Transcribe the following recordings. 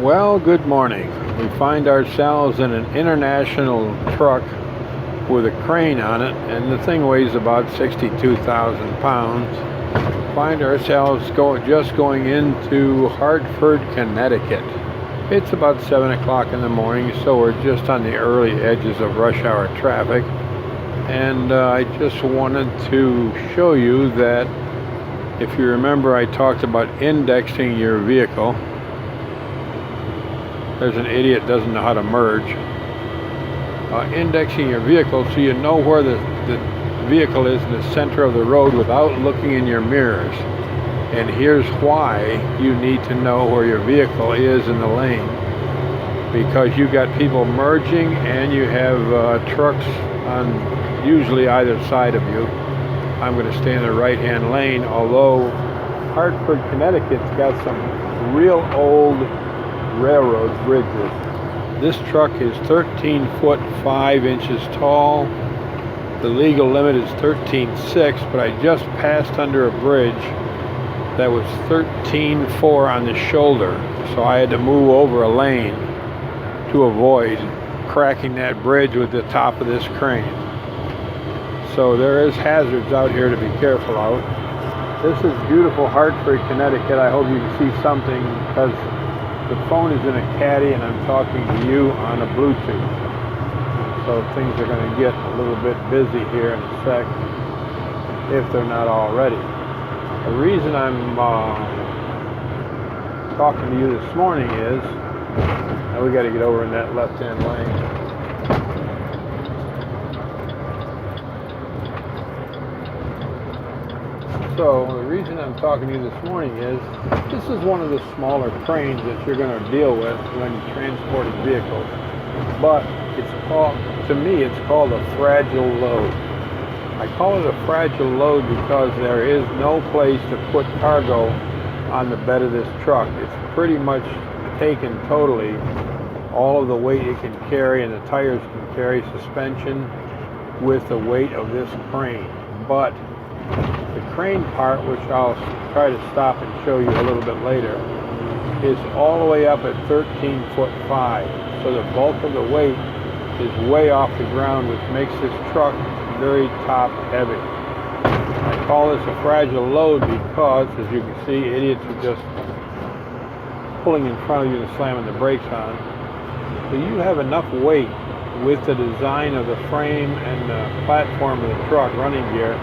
Well, good morning. We find ourselves in an international truck with a crane on it, and the thing weighs about 62,000 pounds. Find ourselves just going into Hartford, Connecticut. It's about 7 o'clock in the morning, so we're just on the early edges of rush hour traffic. And I just wanted to show you that if you remember, I talked about indexing your vehicle. There's an idiot doesn't know how to merge. Indexing your vehicle so you know where the vehicle is in the center of the road without looking in your mirrors. And here's why you need to know where your vehicle is in the lane. Because you've got people merging and you have trucks on usually either side of you. I'm going to stay in the right-hand lane, although Hartford, Connecticut's got some real old railroad bridges. This truck is 13 foot 5 inches tall. The legal limit is 13.6, but I just passed under a bridge that was 13.4 on the shoulder, so I had to move over a lane to avoid cracking that bridge with the top of this crane. So there is hazards out here to be careful of. This is beautiful Hartford, Connecticut. I hope you can see something because the phone is in a caddy and I'm talking to you on a Bluetooth. So things are going to get a little bit busy here in a sec, if they're not already. The reason I'm talking to you this morning is, now we got to get over in that left-hand lane. So the reason I'm talking to you this morning is, this is one of the smaller cranes that you're going to deal with when transporting vehicles. But it's called, to me, it's called a fragile load. I call it a fragile load because there is no place to put cargo on the bed of this truck. It's pretty much taken totally all of the weight it can carry, and the tires can carry suspension with the weight of this crane. But the crane part, which I'll try to stop and show you a little bit later, is all the way up at 13 foot 5. So the bulk of the weight is way off the ground, which makes this truck very top heavy. I call this a fragile load because, as you can see, idiots are just pulling in front of you and slamming the brakes on. So you have enough weight with the design of the frame and the platform of the truck, running gear,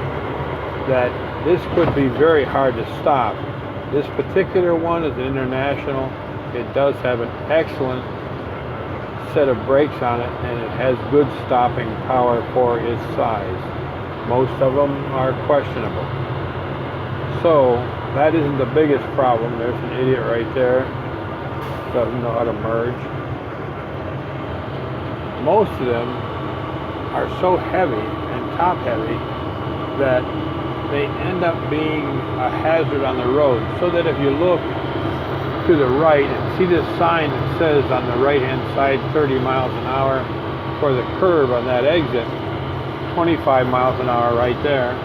that this could be very hard to stop. This particular one is an international. It does have an excellent set of brakes on it, and it has good stopping power for its size. Most of them are questionable. So that isn't the biggest problem. There's an idiot right there, doesn't know how to merge. Most of them are so heavy and top heavy that they end up being a hazard on the road, so that if you look to the right and see this sign that says on the right hand side 30 miles an hour for the curb on that exit, 25 miles an hour right there,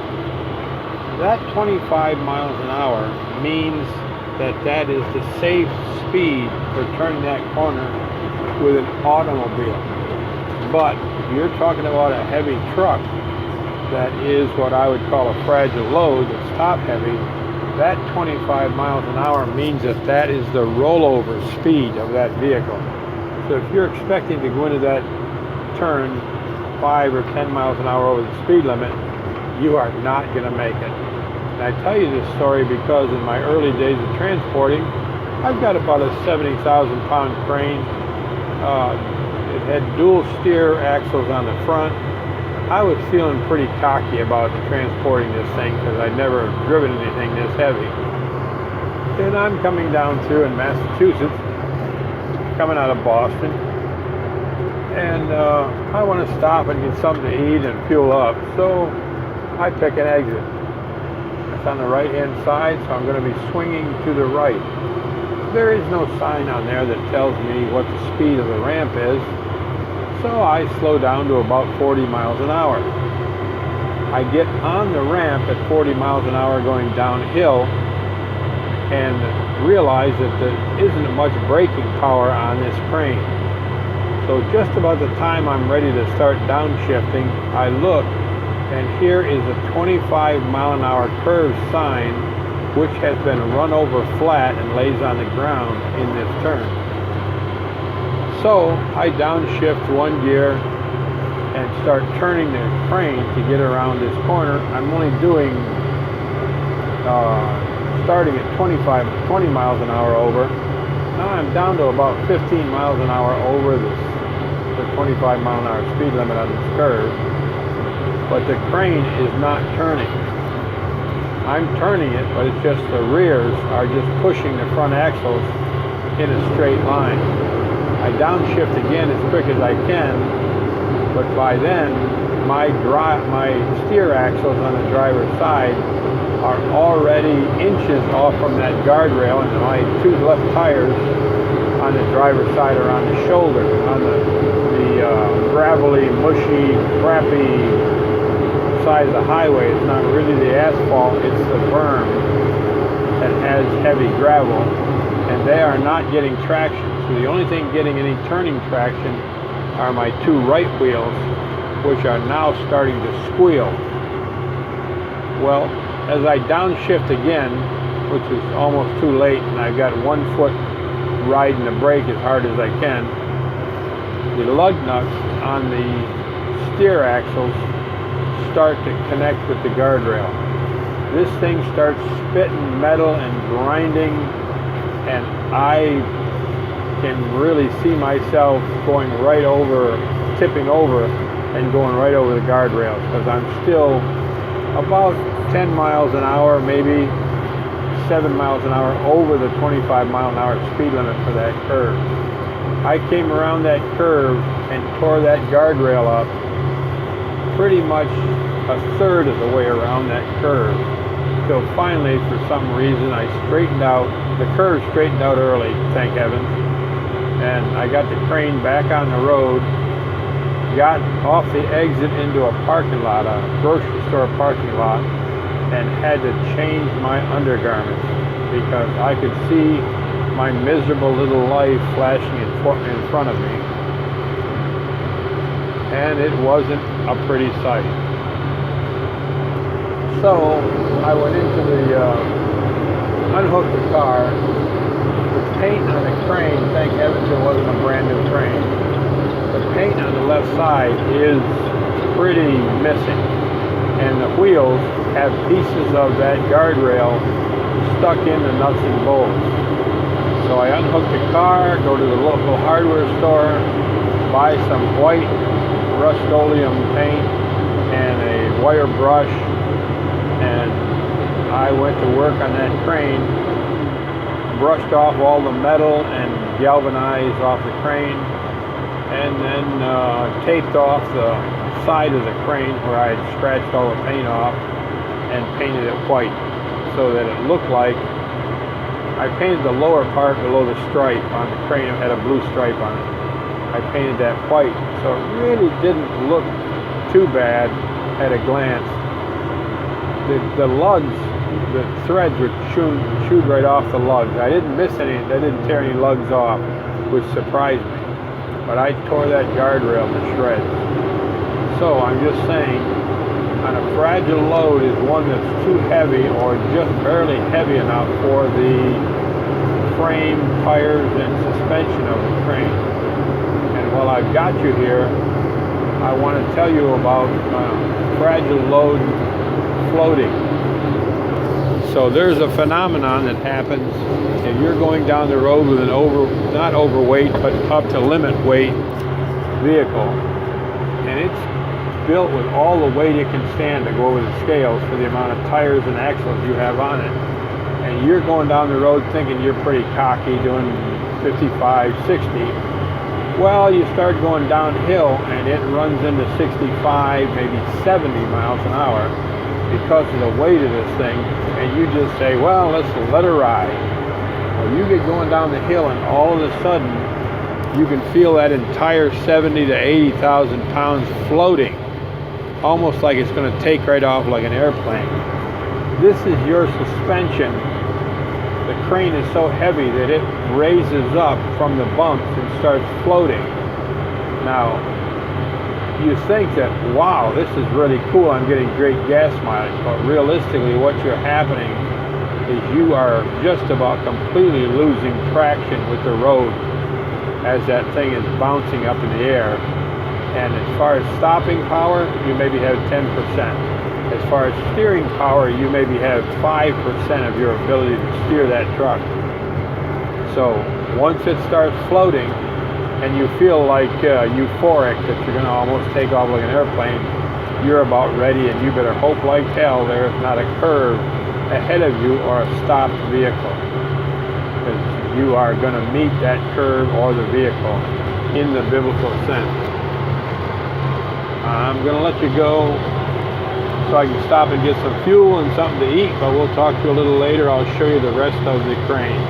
that 25 miles an hour means that that is the safe speed for turning that corner with an automobile. But if you're talking about a heavy truck that is what I would call a fragile load, that's top heavy, that 25 miles an hour means that that is the rollover speed of that vehicle. So if you're expecting to go into that turn 5 or 10 miles an hour over the speed limit, you are not going to make it. And I tell you this story because in my early days of transporting, I've got about a 70,000 pound crane. It had dual steer axles on the front. I was feeling pretty cocky about transporting this thing because I'd never driven anything this heavy. And I'm coming down through in Massachusetts, coming out of Boston, and I want to stop and get something to eat and fuel up. So I pick an exit. It's on the right-hand side, so I'm going to be swinging to the right. There is no sign on there that tells me what the speed of the ramp is. So I slow down to about 40 miles an hour. I get on the ramp at 40 miles an hour going downhill, and realized that there isn't much braking power on this crane. So just about the time I'm ready to start downshifting, I look, and here is a 25 mile an hour curve sign, which has been run over flat and lays on the ground in this turn. So I downshift one gear and start turning the crane to get around this corner. I'm only doing, starting at 20 miles an hour over. Now I'm down to about 15 miles an hour over the 25 mile an hour speed limit on this curve. But the crane is not turning. I'm turning it, but it's just the rears are just pushing the front axles in a straight line. I downshift again as quick as I can, but by then my steer axles on the driver's side are already inches off from that guardrail, and my two left tires on the driver's side are on the shoulder, on the gravelly, mushy, crappy side of the highway. It's not really the asphalt, it's the berm that has heavy gravel, and they are not getting traction. So the only thing getting any turning traction are my two right wheels, which are now starting to squeal. Well, as I downshift again, which is almost too late, and I've got 1 foot riding the brake as hard as I can, the lug nuts on the steer axles start to connect with the guardrail. This thing starts spitting metal and grinding, and I can really see myself going right over, tipping over, and going right over the guardrails, because I'm still about 10 miles an hour, maybe 7 miles an hour over the 25 mile an hour speed limit for that curve. I came around that curve and tore that guardrail up pretty much a third of the way around that curve, till finally, for some reason, I straightened out, the curve straightened out early, thank heavens, and I got the crane back on the road, got off the exit into a parking lot, a grocery store parking lot, and had to change my undergarments because I could see my miserable little life flashing in front of me. And it wasn't a pretty sight. So I went into the, unhooked the car. The paint on the crane, thank heavens it wasn't a brand new crane. The paint on the left side is pretty missing. And the wheels have pieces of that guardrail stuck in the nuts and bolts. So I unhook the car, go to the local hardware store, buy some white Rust-Oleum paint and a wire brush, and I went to work on that crane, brushed off all the metal and galvanized off the crane, and then taped off the side of the crane where I had scratched all the paint off and painted it white so that it looked like I painted the lower part below the stripe on the crane. It had a blue stripe on it. I painted that white, so it really didn't look too bad at a glance. The lugs, the threads were chewed right off the lugs. I didn't miss any, I didn't tear any lugs off, which surprised me. But I tore that guardrail to shreds. So I'm just saying, on a fragile load is one that's too heavy or just barely heavy enough for the frame, tires, and suspension of the crane. And while I've got you here, I want to tell you about fragile load floating. So there's a phenomenon that happens if you're going down the road with an not overweight, but up to limit weight vehicle, and it's built with all the weight it can stand to go over the scales for the amount of tires and axles you have on it. And you're going down the road thinking you're pretty cocky, doing 55, 60. Well, you start going downhill and it runs into 65, maybe 70 miles an hour because of the weight of this thing. And you just say, well, let's let her ride. Well, you get going down the hill and all of a sudden you can feel that entire 70 to 80,000 pounds floating, almost like it's going to take right off like an airplane. This is your suspension the crane is so heavy that it raises up from the bumps and starts floating. Now, you think that, wow, this is really cool, I'm getting great gas mileage, but realistically what you're happening is you are just about completely losing traction with the road as that thing is bouncing up in the air. And as far as stopping power, you maybe have 10%. As far as steering power, you maybe have 5% of your ability to steer that truck. So once it starts floating and you feel like euphoric that you're going to almost take off like an airplane, you're about ready, and you better hope like hell there is not a curve ahead of you or a stopped vehicle, because you are going to meet that curve or the vehicle in the biblical sense. I'm going to let you go so I can stop and get some fuel and something to eat, but we'll talk to you a little later. I'll show you the rest of the crane.